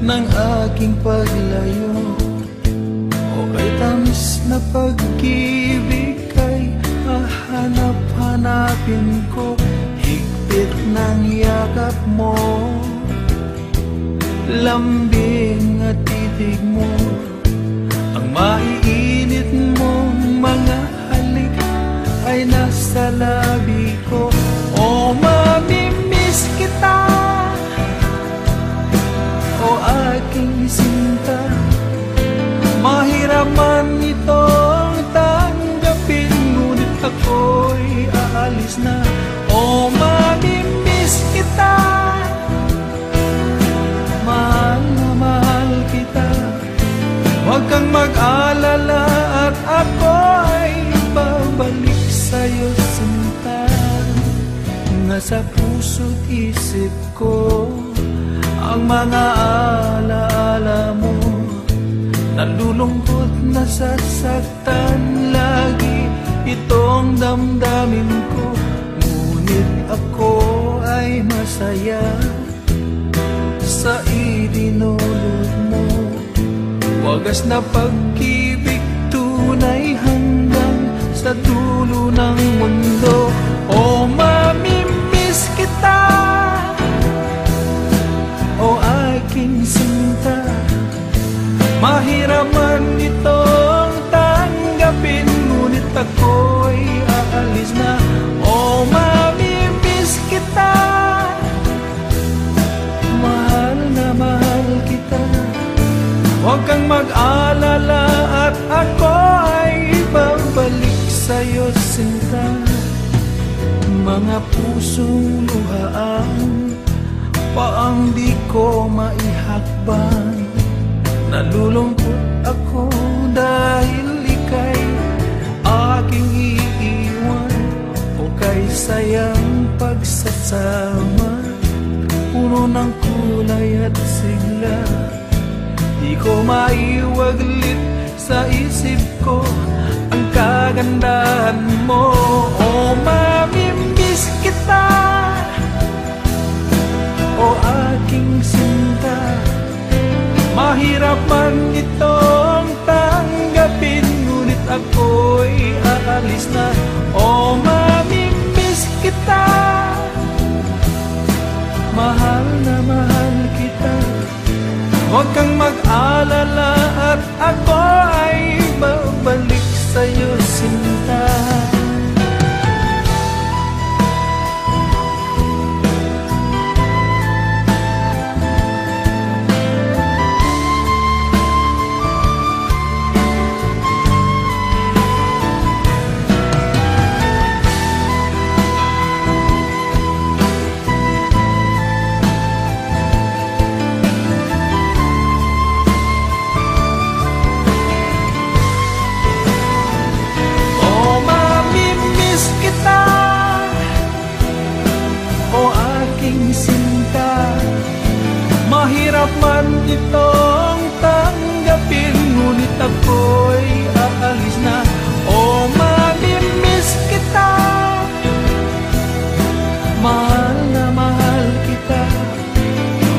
ng aking paglayo. O kay tamis na pag-ibig kay hahanap-hanapin ko, higpit ng yakap mo, lambing at titig mo, ang maiinit mong mga halik ay nasa labi ko. O mamimiss kita, o aking sinta, mahirap man itong tanggapin, ngunit ako'y aalis na. O mamimiss kita, mahal na mahal kita, huwag kang mag-alala at ako ay babalik sa'yo sinta. Nasa puso't isip ko ang mga alaala mo, nalulungkot, nasasaktan lagi itong damdamin ko, ngunit ako ay masaya sa idinulot mo. Wagas na pag-ibig, tunay hanggang sa dulo ng mundo. O mamimiss kita, o aking sinta, mahirap man itong tanggapin, ngunit ako'y aalis na. O mamimiss kita, mahal na mahal kita, huwag kang mag-alala at ako ay babalik sa'yo sinta. Mga pusong luhaan, paang di ko maihakbang, nalulungkot ako dahil ika'y aking iiwan. O kay sayang pagsasama, puno ng kulay at sigla, di ko maiwaglit sa isip ko ang kagandahan mo. O mamimiss kita, o aking sinta, mahirap man itong tanggapin, ngunit ako'y aalis na. O mamimiss kita, mahal na mahal kita, huwag kang mag-alala at ako ay babalik sa'yo sinta. Mahirap man itong tanggapin, ngunit ako'y aalis na. O mamimiss kita, mahal na mahal kita,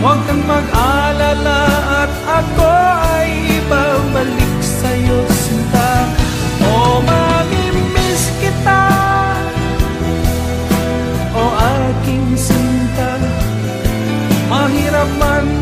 huwag kang mag-alala at ako ay babalik sa'yo sinta. O mamimiss kita, o aking sinta, mahirap man